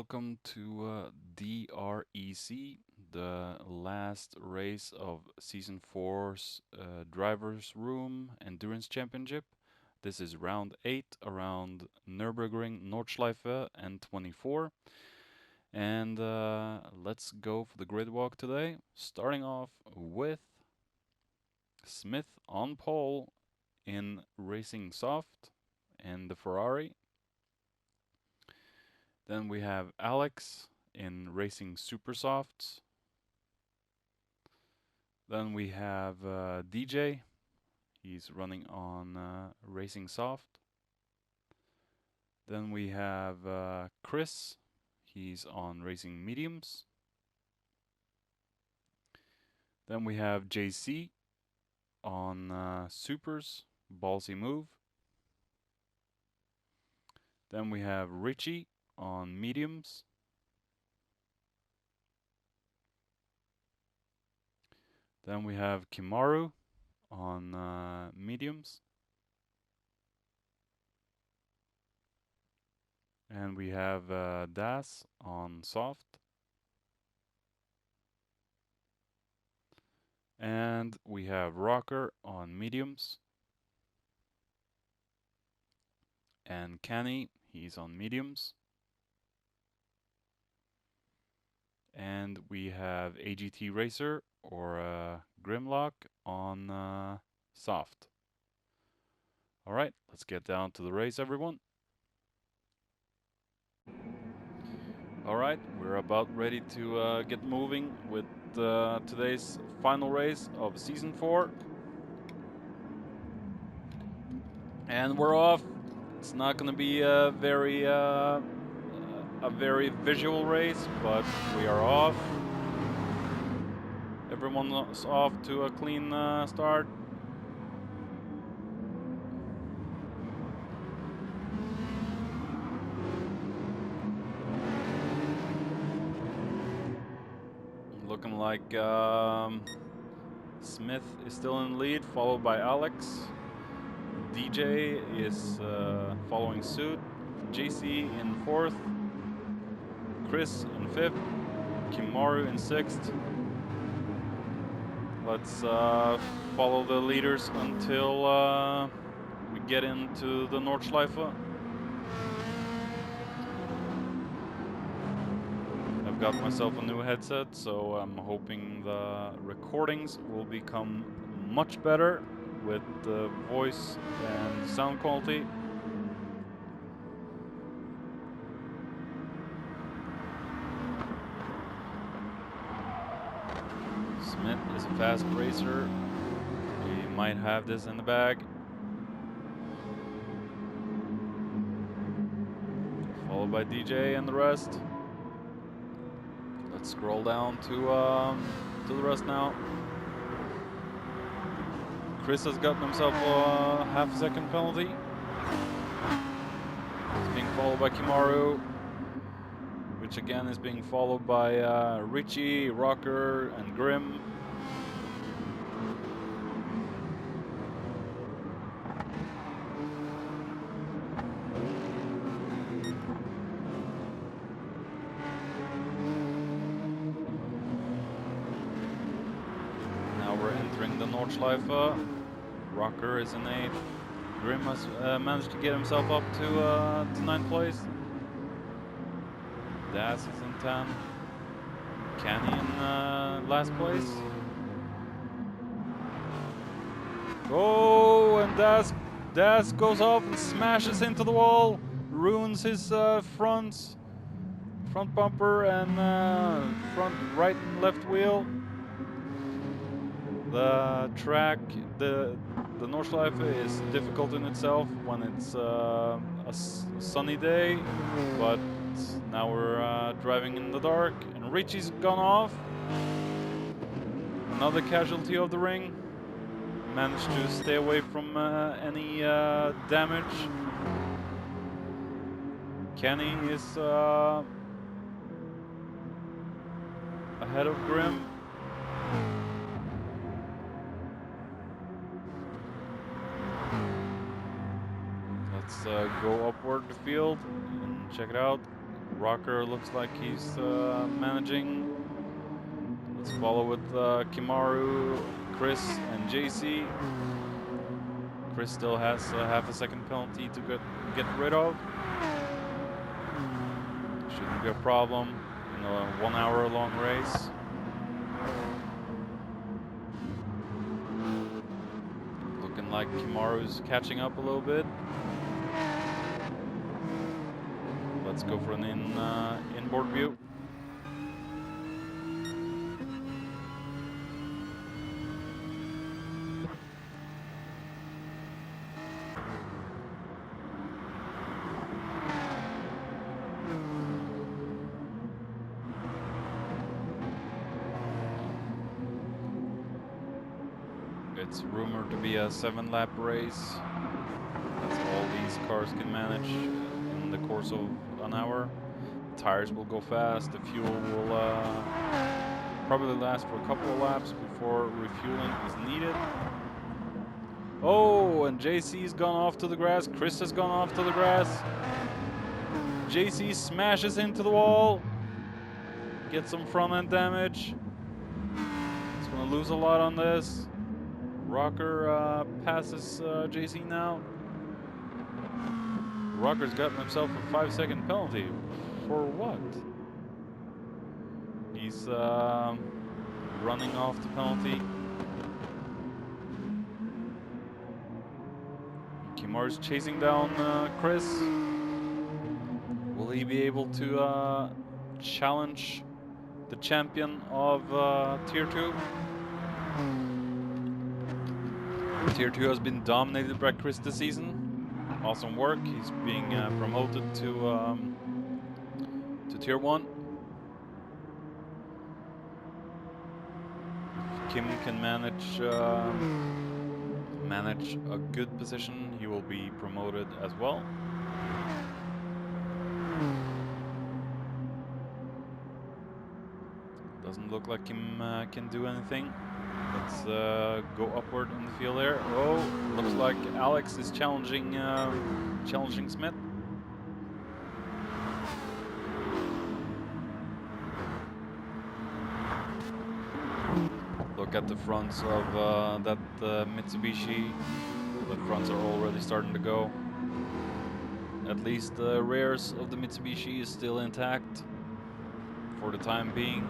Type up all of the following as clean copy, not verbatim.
welcome to DREC, the last race of Season 4's Drivers' Room Endurance Championship. This is round 8 around Nürburgring Nordschleife N24. And let's go for the grid walk today, starting off with Smith on pole in Racing Soft and the Ferrari. Then we have Alex in Racing Super Softs. Then we have DJ. He's running on Racing Soft. Then we have Chris. He's on Racing Mediums. Then we have JC on Supers, Ballsy Move. Then we have Richie on Mediums. Then we have Kimaru on Mediums. And we have Das on Soft. And we have Rocker on Mediums. And Kenny, he's on Mediums. And we have AGT Racer or Grimlock on Soft. Alright, let's get down to the race, everyone. Alright, we're about ready to get moving with today's final race of Season 4. And we're off. It's not going to be a very visual race, but we are off. Everyone's off to a clean start. Looking like Smith is still in the lead, followed by Alex. DJ is following suit. JC in 4th. Chris in 5th. Kimaru in 6th. Let's follow the leaders until we get into the Nordschleife. I've got myself a new headset, so I'm hoping the recordings will become much better with the voice and sound quality. Smith is a fast racer. He might have this in the bag. Followed by DJ and the rest. Let's scroll down to the rest now. Chris has gotten himself a half-second penalty. He's being followed by Kimaru, which again is being followed by Richie, Rocker, and Grim. Now we're entering the Nordschleife. Rocker is in 8th. Grim has managed to get himself up to 9th place. Das is in 10. Kenny in last place. Oh, and Das goes off and smashes into the wall, ruins his front bumper and front right and left wheel. The track, the Nordschleife is difficult in itself when it's a sunny day, but now we're driving in the dark, and Richie's gone off. Another casualty of the ring. Managed to stay away from any damage. Kenny is ahead of Grim. Let's go upward the field and check it out. Rocker looks like he's managing. Let's follow with Kimaru, Chris, and JC. Chris still has half a second penalty to get rid of. Shouldn't be a problem in a 1 hour long race. Looking like Kimaru's catching up a little bit. Let's go for an inboard view. It's rumored to be a 7-lap race. That's all these cars can manage in the course of an hour. The tires will go fast. The fuel will probably last for a couple of laps before refueling is needed. Oh, and JC's gone off to the grass. Chris has gone off to the grass. JC smashes into the wall. Gets some front end damage. He's gonna lose a lot on this. Rocker passes JC now. Rocker's gotten himself a 5-second penalty. For what? He's running off the penalty. Kimaru's chasing down Chris. Will he be able to challenge the champion of Tier 2? Tier 2 has been dominated by Chris this season. Awesome work. He's being promoted to Tier 1. If Kim can manage a good position, he will be promoted as well. Doesn't look like Kim can do anything. Let's go upward in the field there. Oh, looks like Alex is challenging Smith. Look at the fronts of that Mitsubishi. The fronts are already starting to go. At least the rears of the Mitsubishi is still intact for the time being.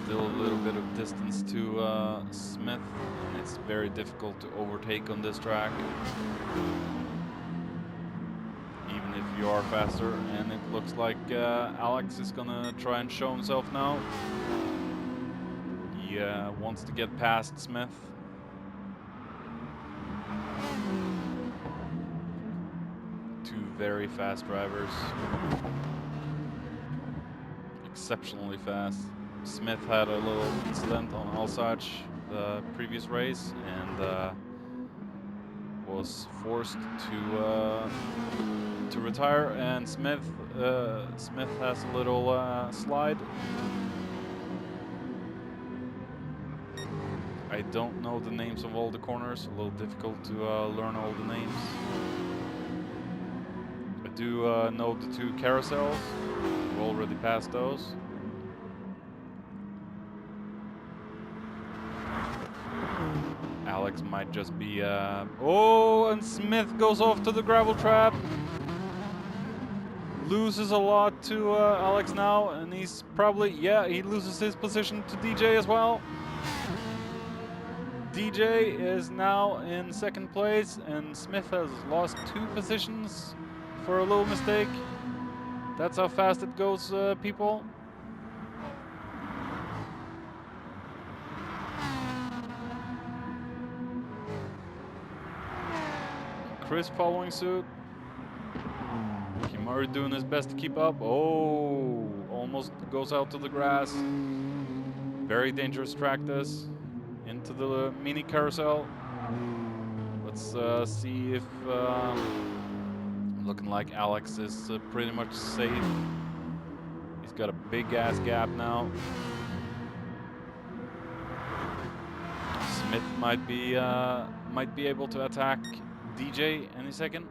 Still a little bit of distance to Smith, and it's very difficult to overtake on this track. Even if you are faster, and it looks like Alex is gonna try and show himself now. He wants to get past Smith. Two very fast drivers. Exceptionally fast. Smith had a little incident on Alsace the previous race and was forced to retire. And Smith has a little slide. I don't know the names of all the corners. A little difficult to learn all the names. I do know the two carousels. We've already passed those. Alex might just be oh, and Smith goes off to the gravel trap. Loses a lot to Alex now, and he's probably, yeah, he loses his position to DJ as well. DJ is now in second place, and Smith has lost 2 positions for a little mistake. That's how fast it goes, people. Chris following suit. Kimaru doing his best to keep up. Oh, almost goes out to the grass. Very dangerous track this. Into the mini carousel. Let's see if looking like Alex is pretty much safe He's got a big ass gap now. Smith might be able to attack DJ any second.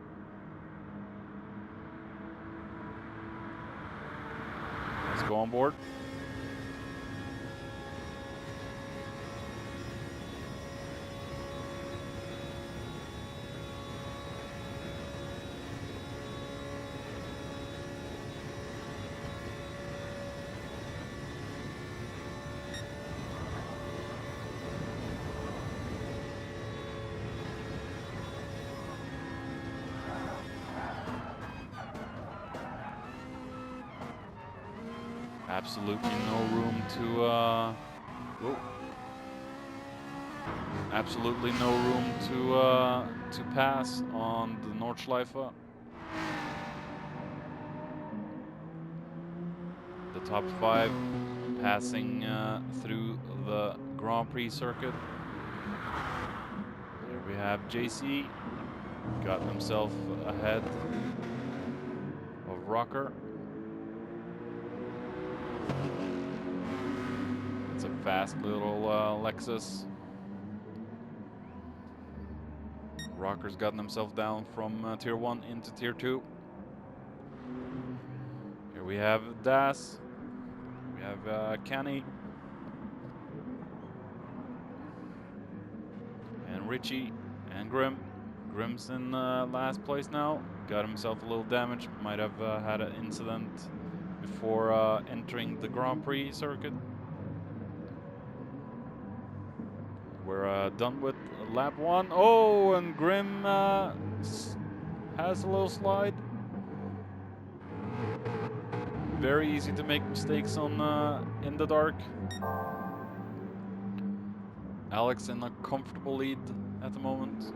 Let's go on board. Absolutely no room to absolutely no room to pass on the Nordschleife. The top 5 passing through the Grand Prix circuit. Here we have JC, got himself ahead of Rocker. It's a fast little Lexus. Rocker's gotten himself down from Tier 1 into Tier 2. Here we have Das. We have Kenny. And Richie. And Grim. Grim's in last place now. Got himself a little damage. Might have had an incident before entering the Grand Prix circuit. We're done with lap 1. Oh, and Grim has a little slide. Very easy to make mistakes on in the dark. Alex in a comfortable lead at the moment.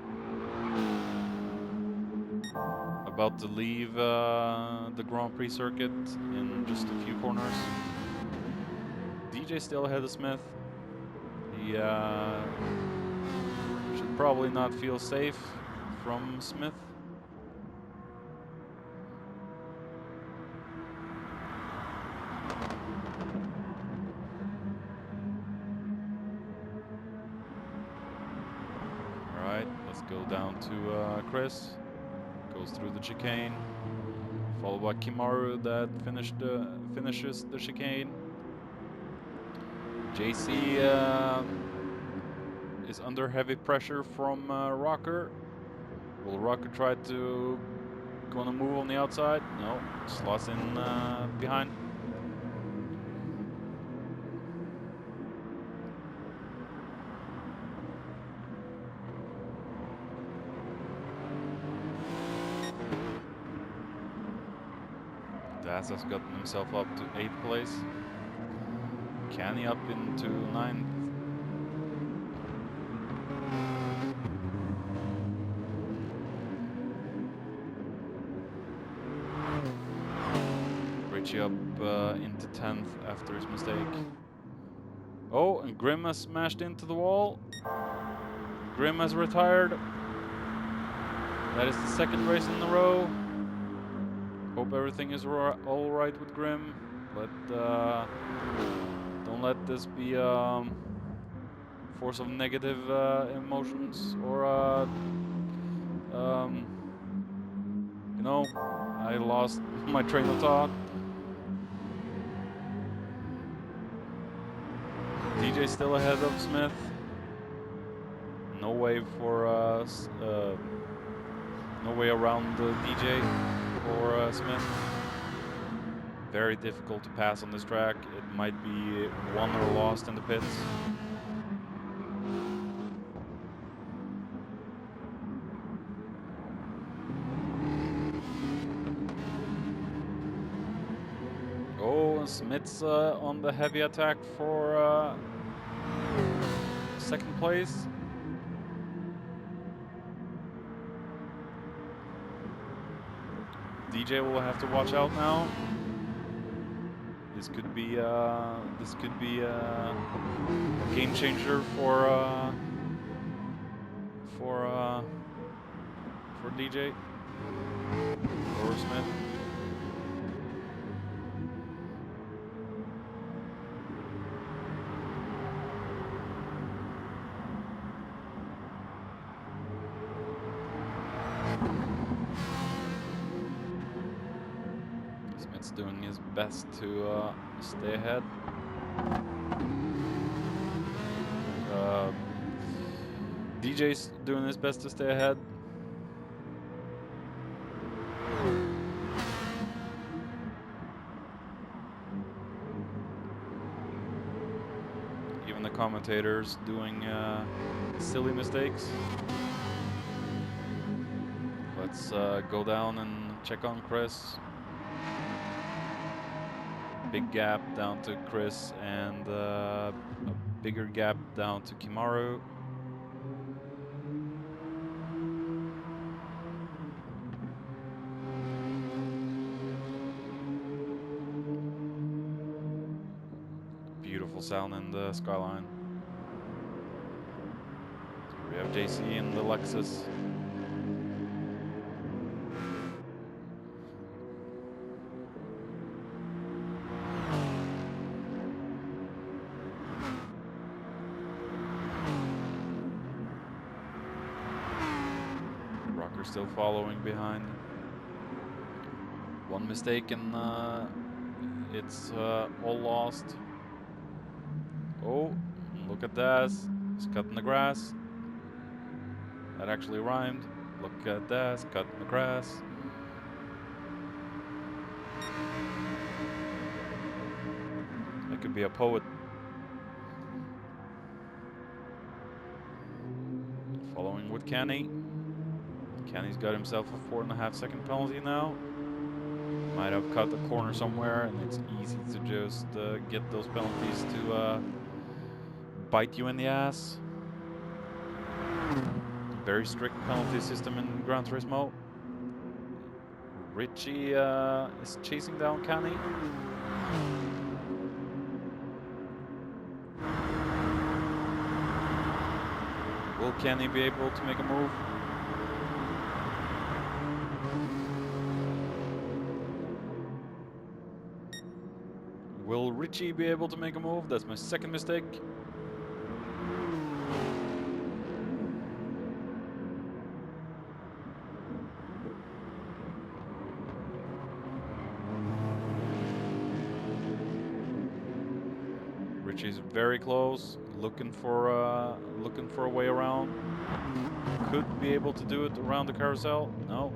About to leave the Grand Prix circuit in just a few corners. DJ still ahead of Smith. He should probably not feel safe from Smith. Alright, let's go down to Chris. Goes through the chicane. Followed by Kimaru that finishes the chicane. JC is under heavy pressure from Rocker. Will Rocker try to gonna move on the outside? No, slots in behind. Das has gotten himself up to 8th place. Kenny up into 9th. Richie up into 10th after his mistake. Oh, and Grim has smashed into the wall. Grim has retired. That is the 2nd race in a row. Hope everything is all right with Grim. Don't let this be force of negative emotions or you know, I lost my train of thought. DJ still ahead of Smith. No way for no way around DJ or Smith. Very difficult to pass on this track. It might be won or lost in the pits. Oh, Smith's on the heavy attack for 2nd place. DJ will have to watch out now. This could be a game changer for DJ or Smith. doing his best to stay ahead. DJ's doing his best to stay ahead. Even the commentators doing silly mistakes. Let's go down and check on Chris. Big gap down to Chris and a bigger gap down to Kimaru. Beautiful sound in the skyline. Here we have JC in the Lexus. Rocker still following behind. One mistake and it's all lost. Oh, look at that. He's cutting the grass. That actually rhymed. Look at that, cutting the grass. I could be a poet. Following with Kenny. Kenny's got himself a 4.5 second penalty now. Might have cut the corner somewhere, and it's easy to just get those penalties to bite you in the ass. Very strict penalty system in Gran Turismo. Richie is chasing down Kenny. Will Kenny be able to make a move? Will Richie be able to make a move? That's my second mistake. Richie's very close, looking for a way around. Could be able to do it around the carousel. No.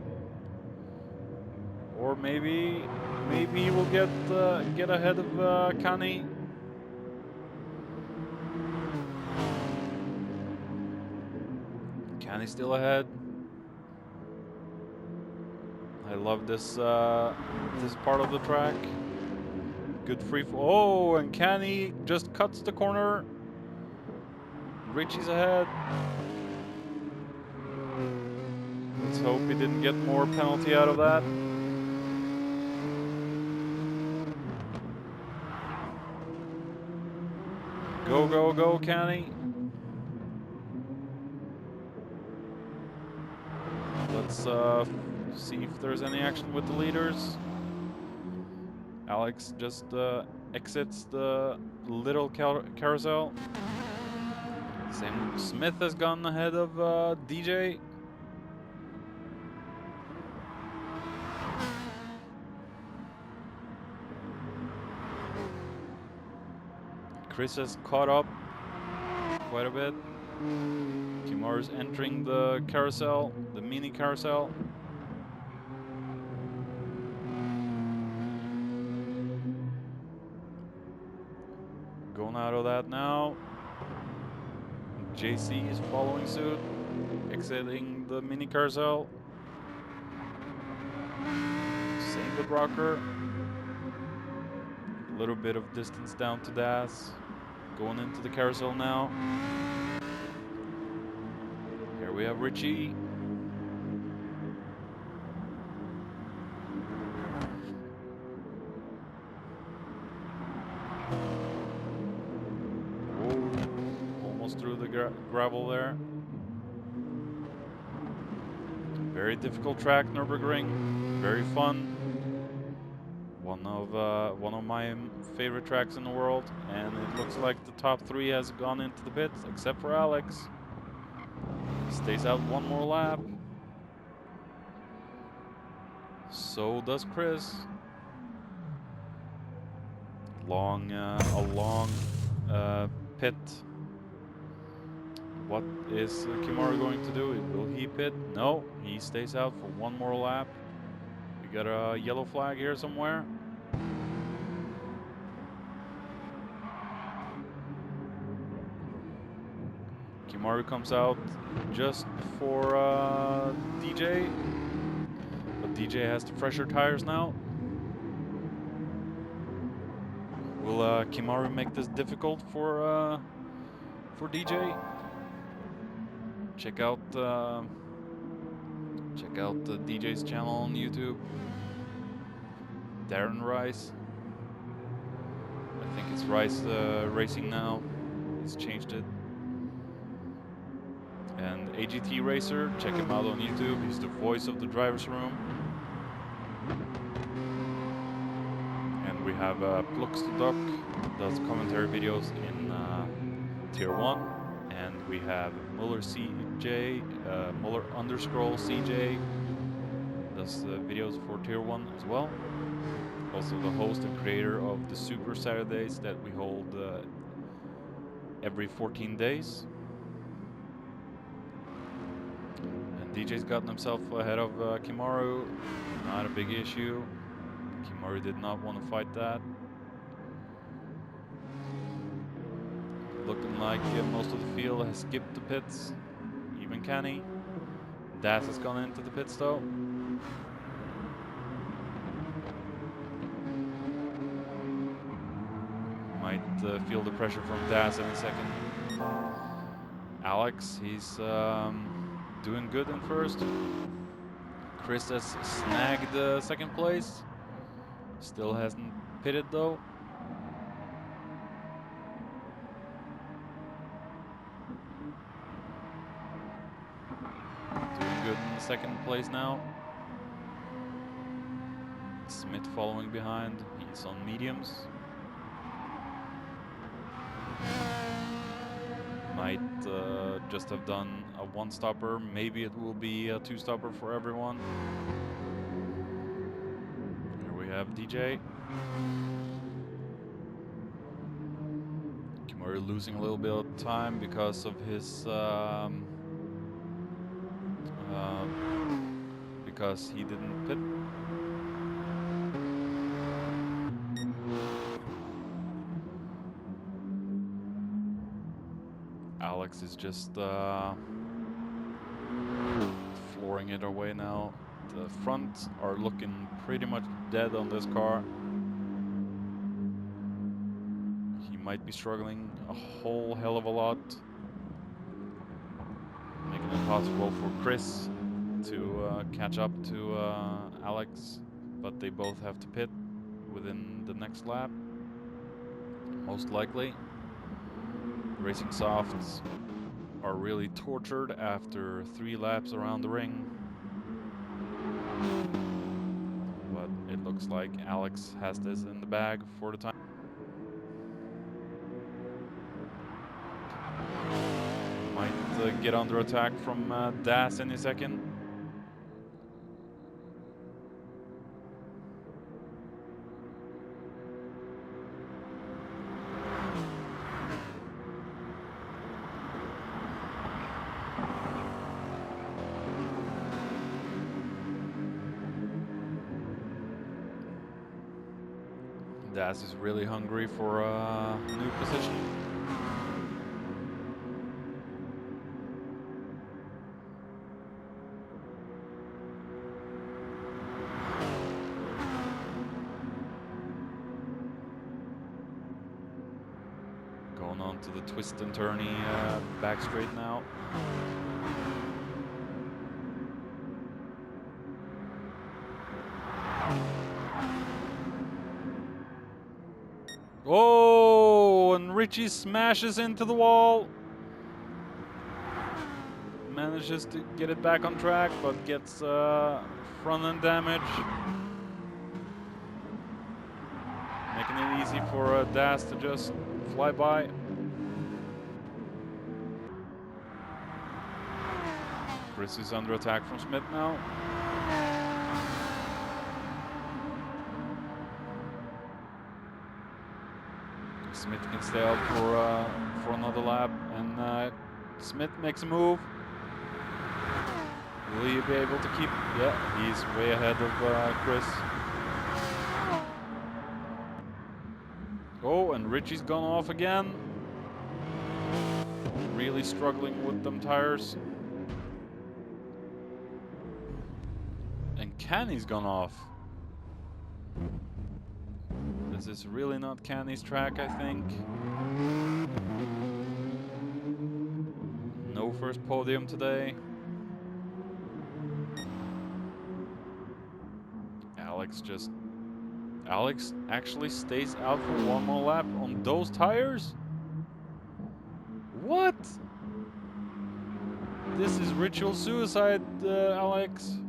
Or maybe he will get ahead of Kenny. Kenny's still ahead. I love this this part of the track. Good free fall. Oh, and Kenny just cuts the corner. Richie's ahead. Let's hope he didn't get more penalty out of that. Go, go, go, Kenny. Let's see if there's any action with the leaders. Alex just exits the little carousel. Sam Smith has gone ahead of DJ. Chris has caught up quite a bit. Kimaru's entering the carousel, the mini carousel. Going out of that now. JC is following suit, exiting the mini carousel. Same with Rocker. A little bit of distance down to Das. Going into the carousel now. Here we have Richie. Through the gravel there. Very difficult track, Nürburgring. Very fun. One of my favorite tracks in the world, and it looks like the top 3 has gone into the pits, except for Alex. Stays out one more lap. So does Chris. a long pit. What is Kimaru going to do? Will he pit? No, he stays out for one more lap. We got a yellow flag here somewhere. Kimaru comes out just before DJ, but DJ has the fresher tires now. Will Kimaru make this difficult for DJ? Check out DJ's channel on YouTube. Darren Rice. I think it's Rice Racing now. He's changed it. And AGT Racer, check him out on YouTube. He's the voice of the driver's room. And we have Plux the Duck, does commentary videos in Tier 1. And we have Muller CJ, Muller underscroll CJ, does videos for Tier 1 as well. Also the host and creator of the Super Saturdays that we hold every 14 days. And DJ's gotten himself ahead of Kimaru, not a big issue. Kimaru did not want to fight that. Looking like most of the field has skipped the pits, even Kenny. Das has gone into the pits though. Might feel the pressure from Das any second. Alex, he's doing good in first. Chris has snagged second place. Still hasn't pitted though. Good in second place now. Smith following behind. He's on mediums. Might just have done a one-stopper. Maybe it will be a two-stopper for everyone. Here we have DJ. Kimaru losing a little bit of time because of his because he didn't pit. Alex is just flooring it away now. The fronts are looking pretty much dead on this car. He might be struggling a whole hell of a lot, making it possible for Chris to catch up to Alex, but they both have to pit within the next lap, most likely. Racing Softs are really tortured after 3 laps around the ring, but it looks like Alex has this in the bag for the time. Might get under attack from Das any second. Das is really hungry for a new position. Going on to the twist and turny back straight now. Oh, and Richie smashes into the wall. Manages to get it back on track, but gets front end damage. Making it easy for Das to just fly by. Chris is under attack from Smith now. stay out for another lap, and Smith makes a move. Will he be able to keep? Yeah, he's way ahead of Chris. Oh, and Richie's gone off again. Really struggling with them tires. And Canny's gone off. This is really not Canny's track, I think. No first podium today. Alex actually stays out for one more lap on those tires? What? This is ritual suicide, Alex.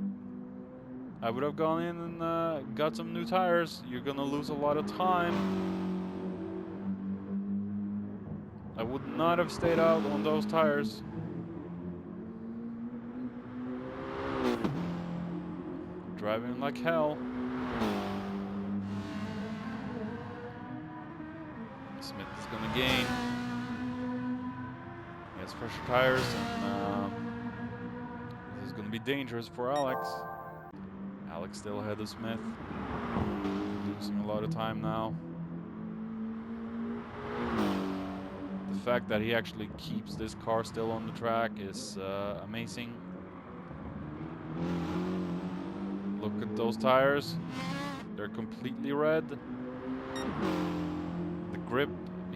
I would have gone in and got some new tires. You're gonna lose a lot of time. I would not have stayed out on those tires. Driving like hell. Smith is gonna gain. He has fresher tires, and this is gonna be dangerous for Alex. Alex still ahead of Smith. Losing a lot of time now. The fact that he actually keeps this car still on the track is amazing. Look at those tires. They're completely red. The grip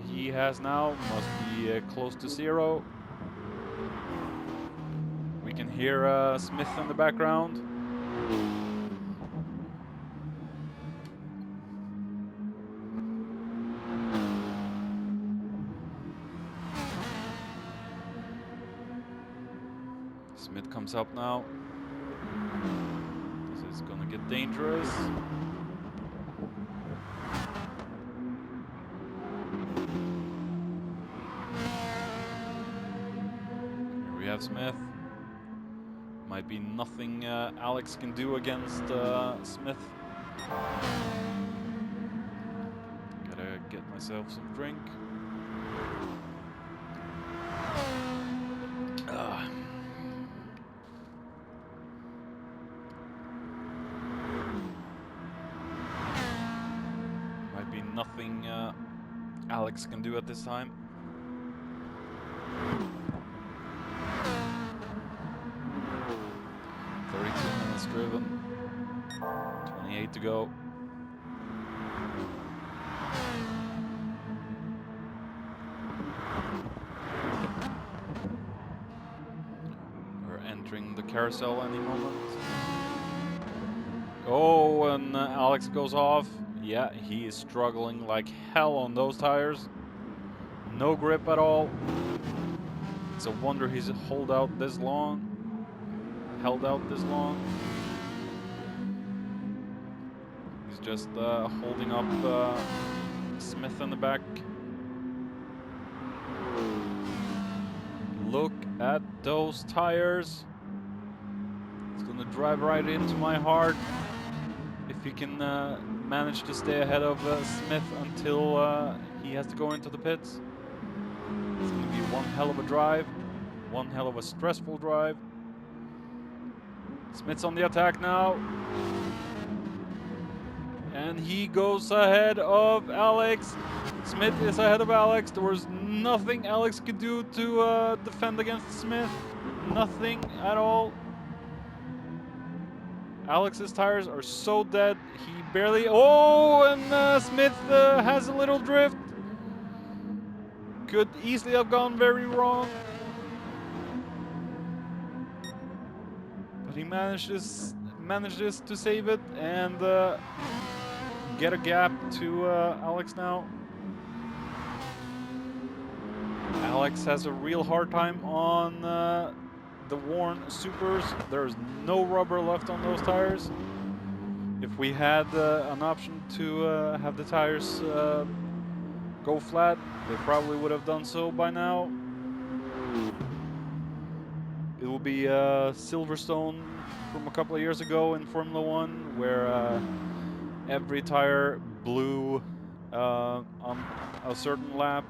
he has now must be close to zero. We can hear Smith in the background. Smith comes up now. This is gonna get dangerous. Here we have Smith. Might be nothing Alex can do against Smith. Gotta get myself some drink. Might be nothing Alex can do at this time. Driven. 28 to go. We're entering the carousel any moment. Oh, and Alex goes off. Yeah, he is struggling like hell on those tires. No grip at all. It's a wonder he's held out this long. He's just holding up Smith in the back. Look at those tires. It's gonna drive right into my heart if he can manage to stay ahead of Smith until he has to go into the pits. It's gonna be one hell of a drive, one hell of a stressful drive. Smith's on the attack now. And he goes ahead of Alex. Smith is ahead of Alex. There was nothing Alex could do to defend against Smith. Nothing at all. Alex's tires are so dead. He barely... Oh, and Smith has a little drift. Could easily have gone very wrong. But he manages to save it and get a gap to Alex now. Alex has a real hard time on the worn supers. There's no rubber left on those tires. If we had an option to have the tires go flat, they probably would have done so by now. It will be Silverstone from a couple of years ago in Formula 1, where every tire blew on a certain lap,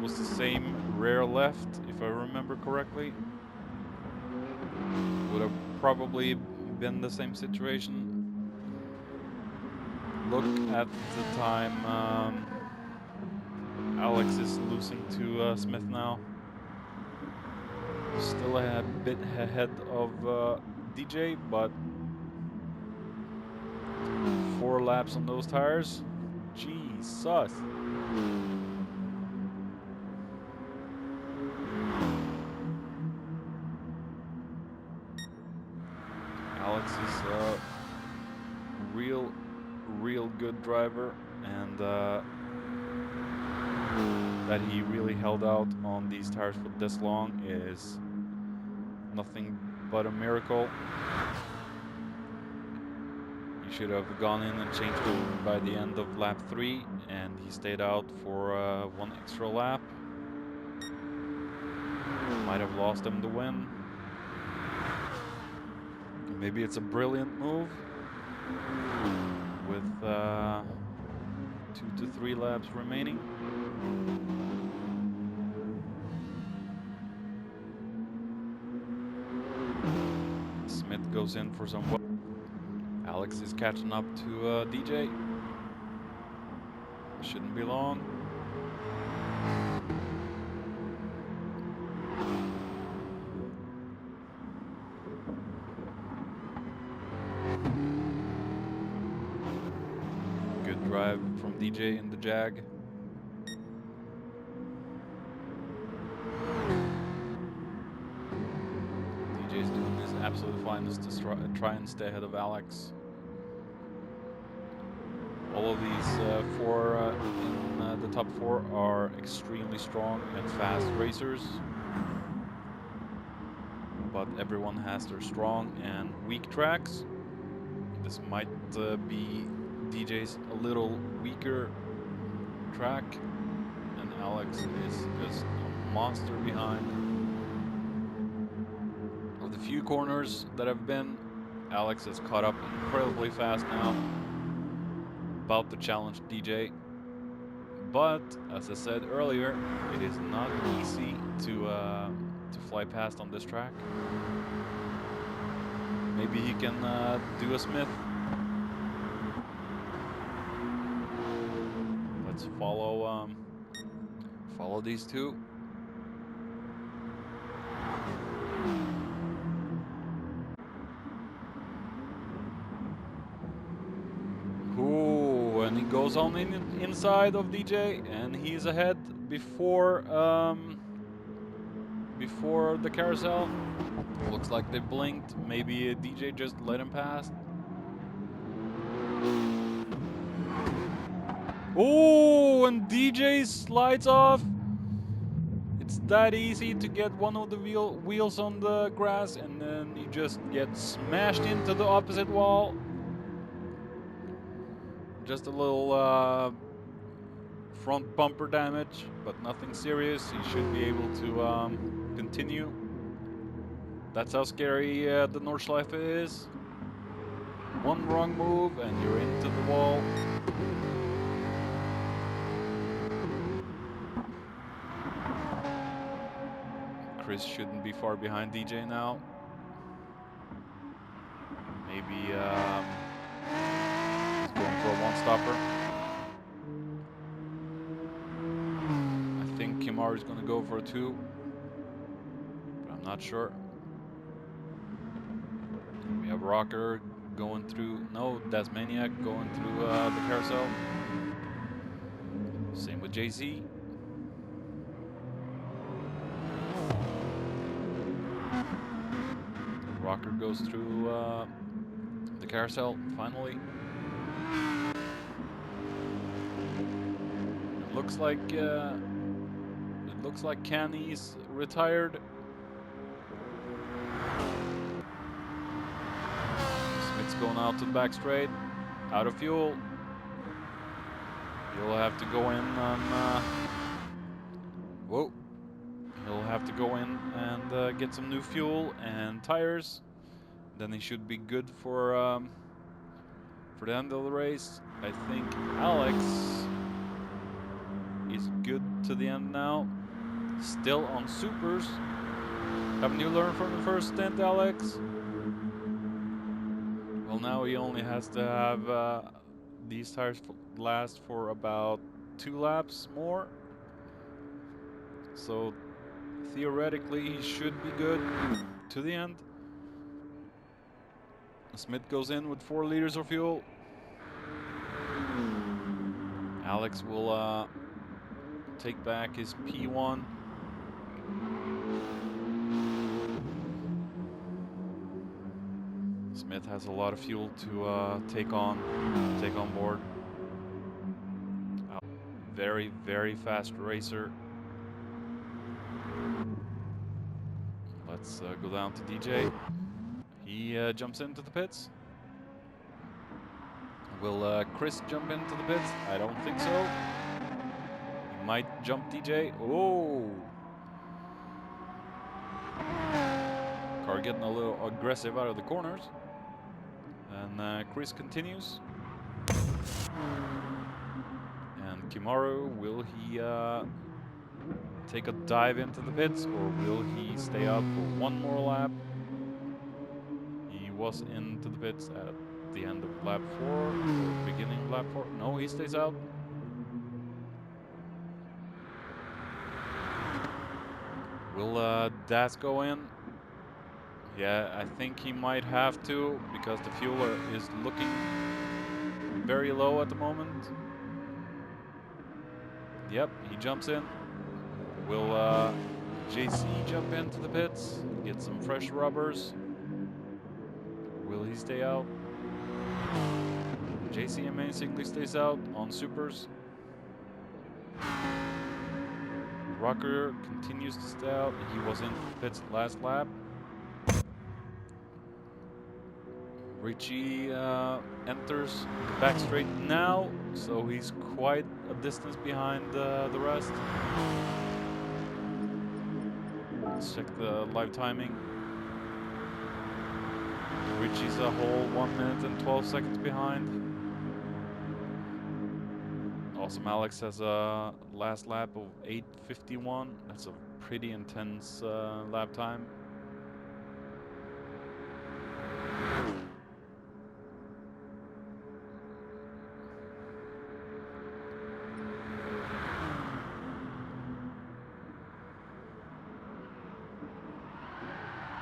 was the same rear left, if I remember correctly. Would have probably been the same situation. Look at the time. Alex is losing to Smith now. Still a bit ahead of DJ, but 4 laps on those tires. Jesus. Alex is a real good driver, and that he really held out on these tires for this long is nothing but a miracle. He should have gone in and changed them by the end of lap 3, and he stayed out for 1 extra lap. Might have lost him the win. Maybe it's a brilliant move with 2 to 3 laps remaining. Smith goes in for some. Alex is catching up to DJ. Shouldn't be long. Good drive from DJ in the Jag. DJ's doing his absolute finest to try and stay ahead of Alex. All of these 4 in the top 4 are extremely strong and fast racers. But everyone has their strong and weak tracks. This might be DJ's a little weaker track, and Alex is just a monster behind. Of the few corners that have been, Alex has caught up incredibly fast now. About to challenge DJ, but as I said earlier, it is not easy to fly past on this track. Maybe he can do a Smith. Let's follow these two. And he goes on inside of DJ, and he's ahead before the carousel. Looks like they blinked. Maybe DJ just let him pass. Oh, and DJ slides off. It's that easy to get one of the wheels on the grass, and then you just get smashed into the opposite wall. Just a little front bumper damage, but nothing serious. He should be able to continue. That's how scary the Nordschleife is. One wrong move and you're into the wall. Chris shouldn't be far behind DJ now. Maybe he's going for a one-stopper. I think Kimari's going to go for a 2, but I'm not sure. We have Rocker going through, no, Dasmaniac going through the carousel. Same with JZ. Rocker goes through the carousel finally. It looks like Canny's retired. Smith's going out to the back straight, out of fuel. He'll have to go in on. Whoa. He'll have to go in and get some new fuel and tires. Then he should be good for the end of the race. I think Alex is good to the end now. Still on supers. Haven't you learned from the first stint, Alex? Well, now he only has to have these tires last for about 2 laps more. So theoretically, he should be good to the end. Smith goes in with 4 liters of fuel. Alex will take back his P1. Smith has a lot of fuel to take on board. Very, very fast racer. Let's go down to DJ. He jumps into the pits. Will Chris jump into the pits? I don't think so. He might jump DJ. Oh! Car getting a little aggressive out of the corners. And Chris continues. And Kimaru, will he take a dive into the pits, or will he stay out for one more lap? He was into the pits at the end of lap 4, or beginning of lap 4. No, he stays out. Will Das go in? Yeah, I think he might have to, because the fuel is looking very low at the moment. Yep, he jumps in. Will JC jump into the pits, get some fresh rubbers? Will he stay out? JC amazingly stays out on supers. Rucker continues to stay out. He was in pits last lap. Richie enters the back straight now, so he's quite a distance behind the rest. Let's check the live timing. Richie's a whole 1 minute and 12 seconds behind. Awesome Alex has a last lap of 8:51. That's a pretty intense lap time.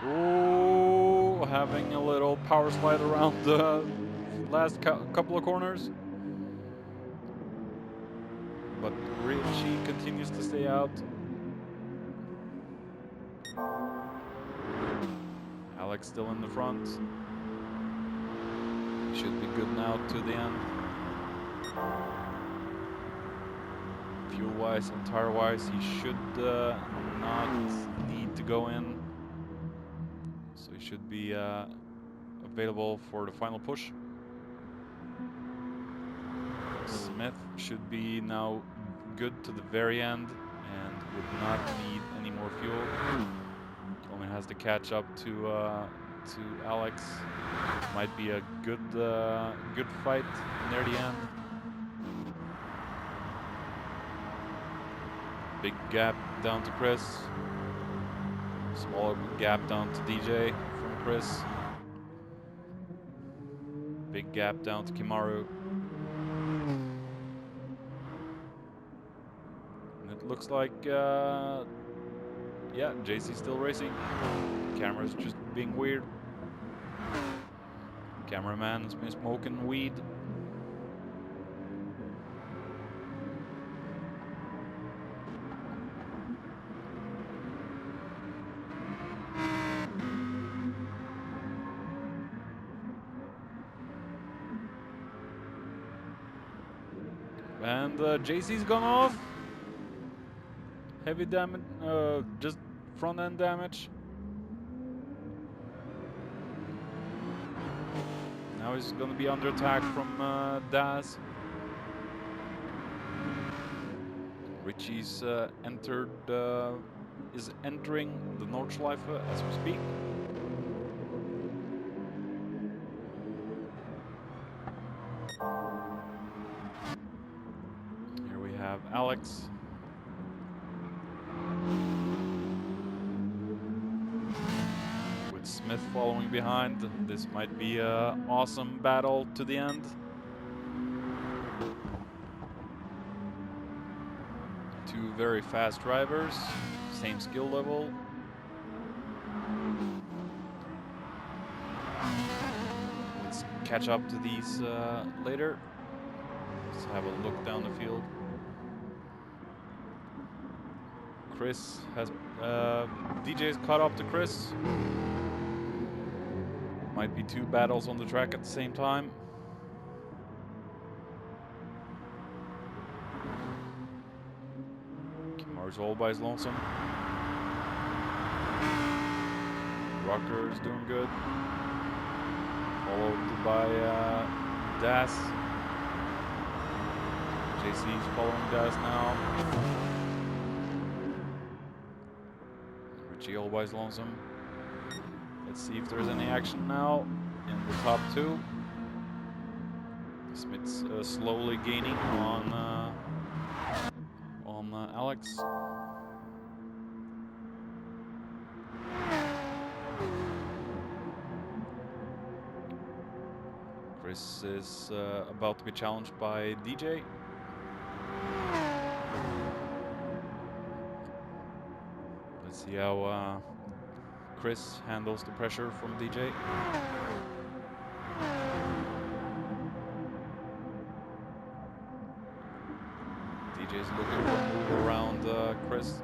Ooh, having a little power slide around the last couple of corners. But Richie continues to stay out. Alex still in the front. He should be good now to the end. Fuel-wise and tire-wise, he should not need to go in. So he should be available for the final push. Smith should be now good to the very end and would not need any more fuel. Only has to catch up to Alex. Might be a good fight near the end. Big gap down to Chris. Small gap down to DJ from Chris. Big gap down to Kimaru. And it looks like, yeah, JC's still racing. Camera's just being weird. Cameraman's been smoking weed. And JC's gone off. Heavy damage, just front end damage. Now he's going to be under attack from Daz. Richie's is entering the Nordschleife as we speak. Here we have Alex Smith following behind. This might be an awesome battle to the end. Two very fast drivers, same skill level. Let's catch up to these later. Let's have a look down the field. Chris has DJ's caught up to Chris. Might be two battles on the track at the same time. Kimar's all by his lonesome. Rocker is doing good. Followed by Das. JC's following Das now. Richie all by his lonesome. Let's see if there's any action now in the top two. Smith's slowly gaining on Alex. Chris is about to be challenged by DJ. Let's see how Chris handles the pressure from DJ. DJ's looking for a move around Chris.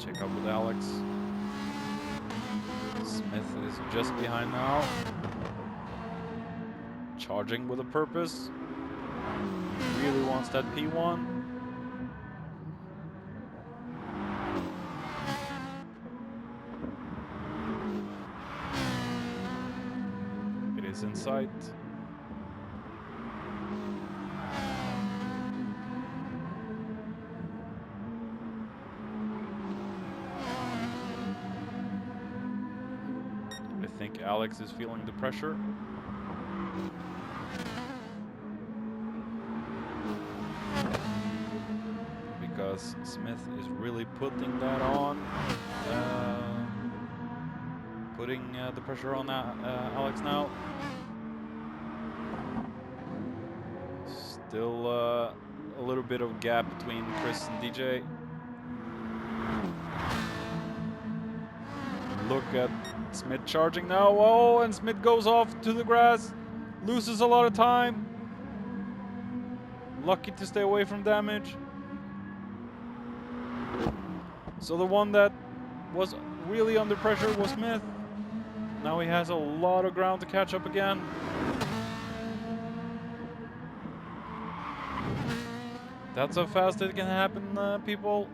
Check up with Alex. Smith is just behind now. Charging with a purpose. Really wants that P1. It is in sight. I think Alex is feeling the pressure. Because Smith is really putting that on. Putting the pressure on Alex now. Still a little bit of gap between Chris and DJ. Look at Smith charging now. Oh, and Smith goes off to the grass. Loses a lot of time. Lucky to stay away from damage. So the one that was really under pressure was Smith. Now he has a lot of ground to catch up again. That's how fast it can happen, people.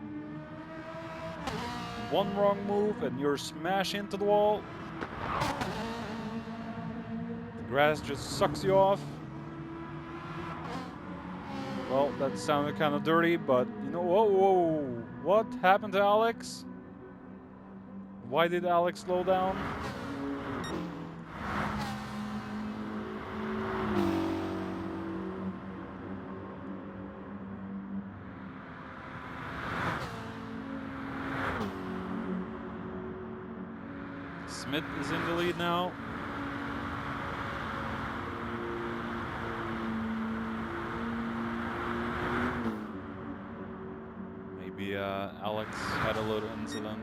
One wrong move and you're smashed into the wall. The grass just sucks you off. Well, that sounded kind of dirty, but you know, whoa, what happened to Alex? Why did Alex slow down? Smith is in the lead now. Maybe Alex had a little incident.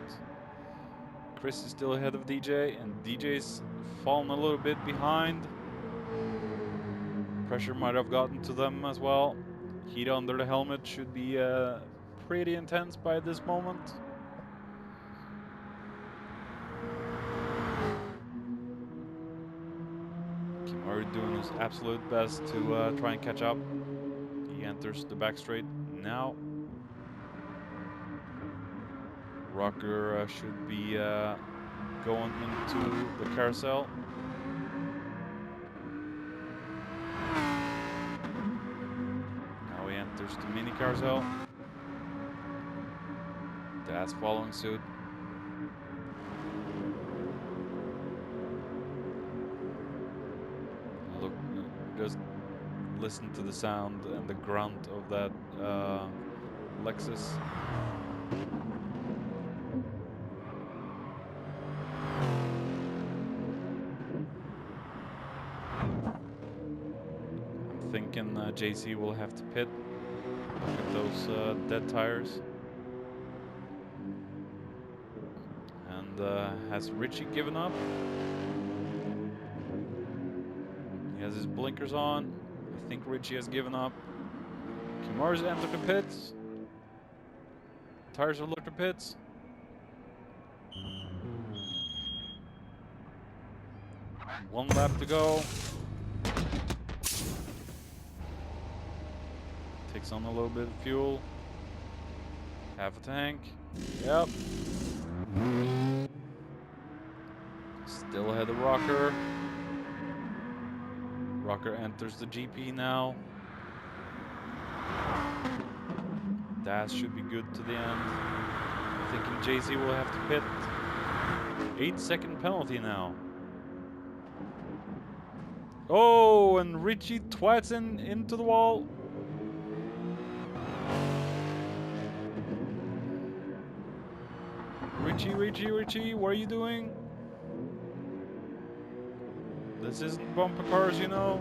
Chris is still ahead of DJ, and DJ's fallen a little bit behind. Pressure might have gotten to them as well. Heat under the helmet should be pretty intense by this moment. Kimari doing his absolute best to try and catch up. He enters the back straight now. Rocker should be going into the carousel. Now he enters the mini carousel. That's following suit. Look, just listen to the sound and the grunt of that Lexus. I'm thinking JC will have to pit. Look at those dead tires. And has Richie given up? He has his blinkers on. I think Richie has given up. Kimar's entered the pits. Tires are looking pits. One lap to go. Takes on a little bit of fuel. Half a tank. Yep. Still ahead of Rocker. Rocker enters the GP now. Das should be good to the end. Thinking JC will have to pit. 8-second penalty now. Oh, and Richie twats into the wall. Richie, what are you doing? This isn't bumper cars, you know.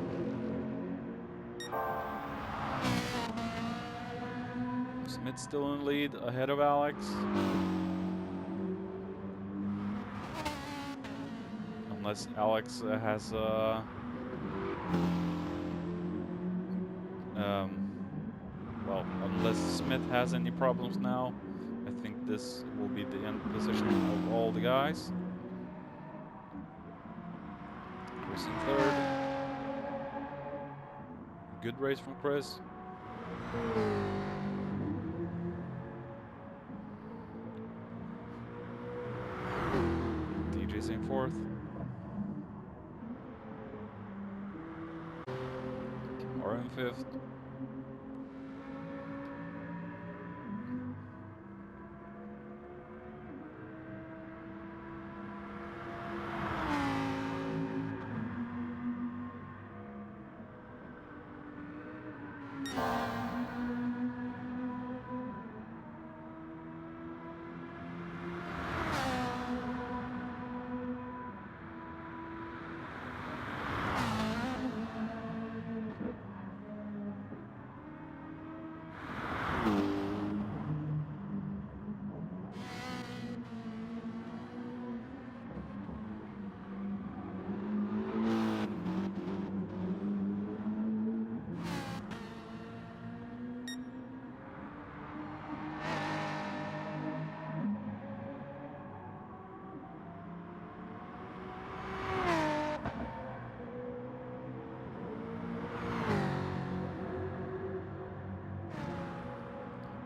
Smith's still in the lead, ahead of Alex. Unless Alex has well, unless Smith has any problems now, I think this will be the end position of all the guys. Chris in third. Good race from Chris. DJ's in fourth. Or in fifth.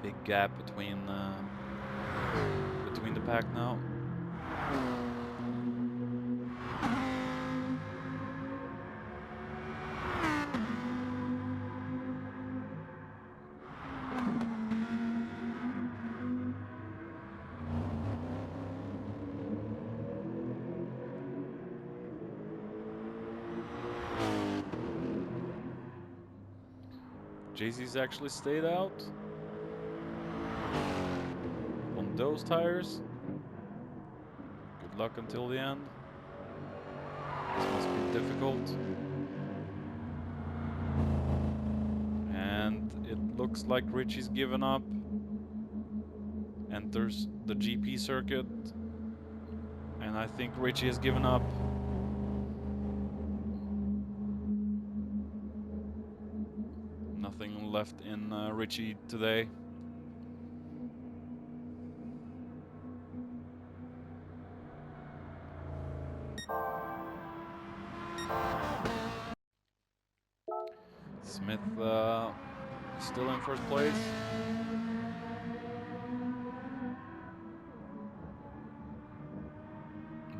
Big gap between the pack now. JC's actually stayed out on those tires. Good luck until the end. This must be difficult. And it looks like Richie's given up. Enters the GP circuit. And I think Richie has given up. Nothing left in Richie today. Smith still in first place.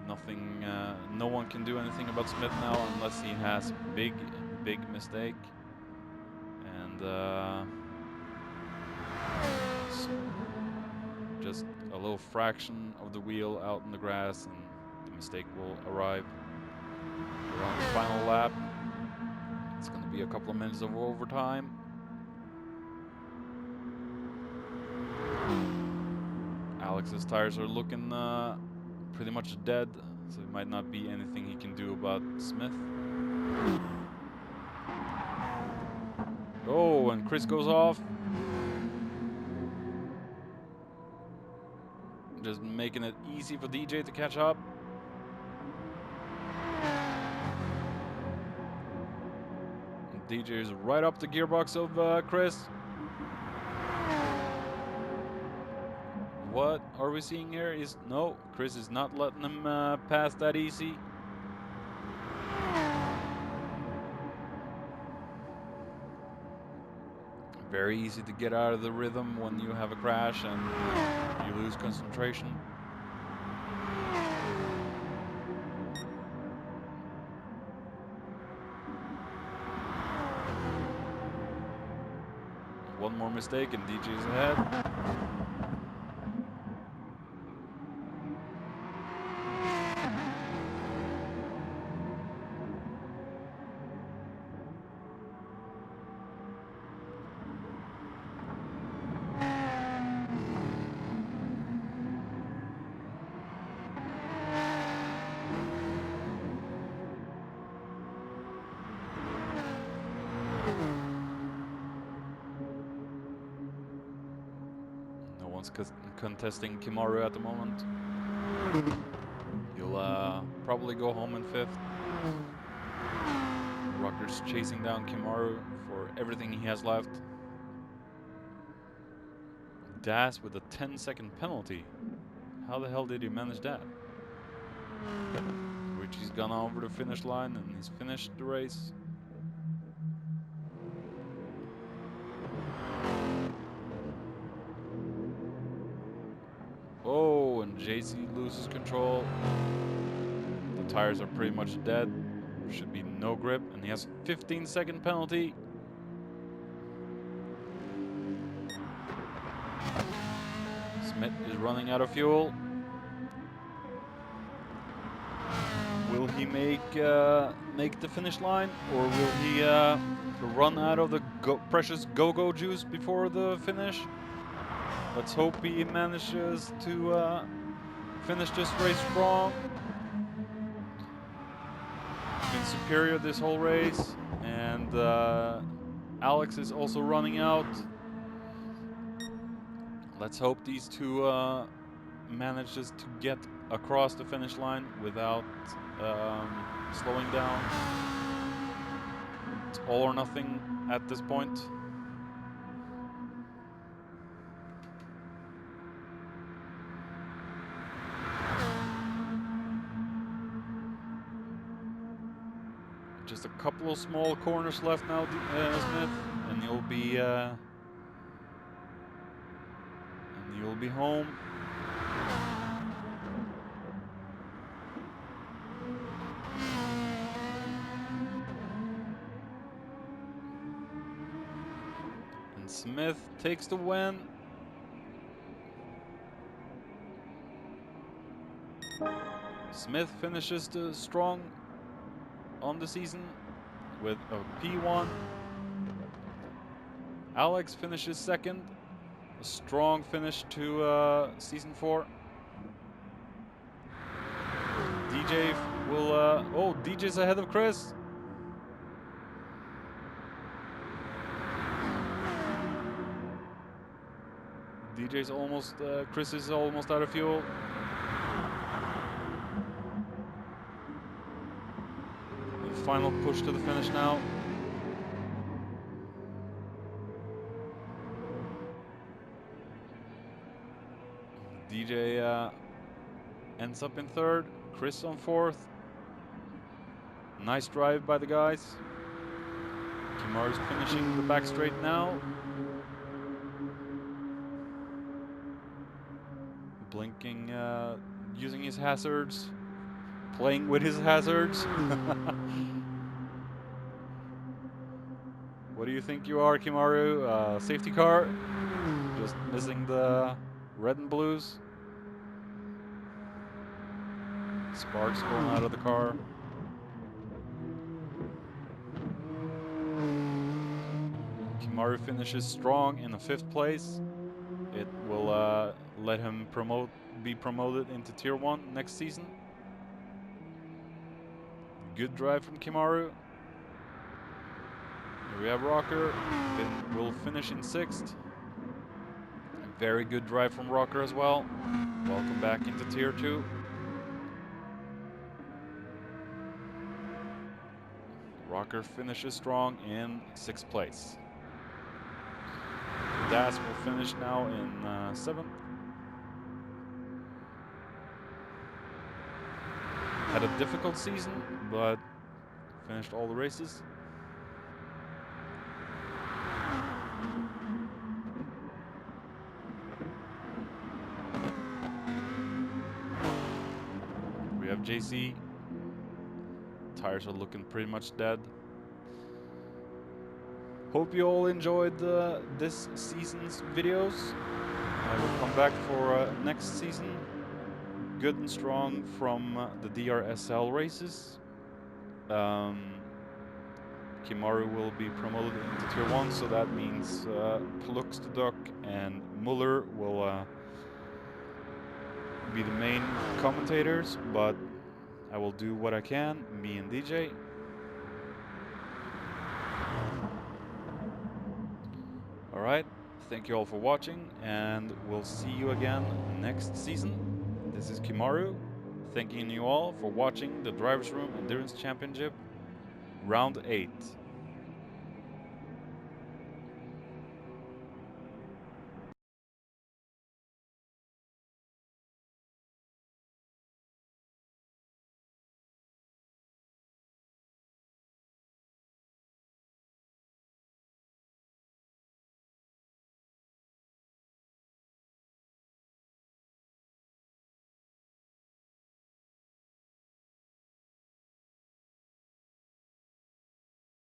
Nothing, no one can do anything about Smith now unless he has big mistake. And just a little fraction of the wheel out in the grass, and the mistake will arrive. We're on the final lap. It's going to be a couple of minutes of overtime. Alex's tires are looking pretty much dead, so it might not be anything he can do about Smith. Oh, and Chris goes off. Just making it easy for DJ to catch up. DJ is right up the gearbox of Chris. What are we seeing here? No, Chris is not letting him pass that easy. Very easy to get out of the rhythm when you have a crash and you lose concentration. One more mistake and DJ's ahead. Contesting Kimaru at the moment. He'll probably go home in 5th. Rucker's chasing down Kimaru for everything he has left. Das with a 10-second penalty. How the hell did he manage that? Richie's gone over the finish line and he's finished the race. Oh, and JC loses control. The tires are pretty much dead. Should be no grip, and he has a 15-second penalty. Smith is running out of fuel. Will he make the finish line, or will he run out of the precious go-go juice before the finish? Let's hope he manages to finish this race strong. He's been superior this whole race, and Alex is also running out. Let's hope these two manages to get across the finish line without slowing down. It's all or nothing at this point. Just a couple of small corners left now, Smith, and you'll be home. And Smith takes the win. Smith finishes the strong on the season with a P1. Alex finishes 2nd. A strong finish to season 4. DJ will oh, DJ's ahead of Chris. DJ's almost Chris is almost out of fuel. Final push to the finish now. DJ ends up in 3rd. Chris on 4th. Nice drive by the guys. Kimaru's finishing the back straight now. Blinking, using his hazards. Playing with his hazards. What do you think you are, Kimaru? Safety car? Just missing the red and blues? Sparks going out of the car. Kimaru finishes strong in the 5th place. It will let him be promoted into Tier 1 next season. Good drive from Kimaru. Here we have Rocker. Will finish in 6th. Very good drive from Rocker as well. Welcome back into Tier 2. Rocker finishes strong in 6th place. Das will finish now in 7th. Had a difficult season, but finished all the races. We have JC. Tires are looking pretty much dead. Hope you all enjoyed this season's videos. I will come back for next season. Good and strong from the DRSL races. Kimaru will be promoted into Tier 1, so that means Plukstedok and Muller will be the main commentators, but I will do what I can, me and DJ. Alright, thank you all for watching, and we'll see you again next season. This is Kimaru, thanking you all for watching the Drivers' Room Endurance Championship, Round 8.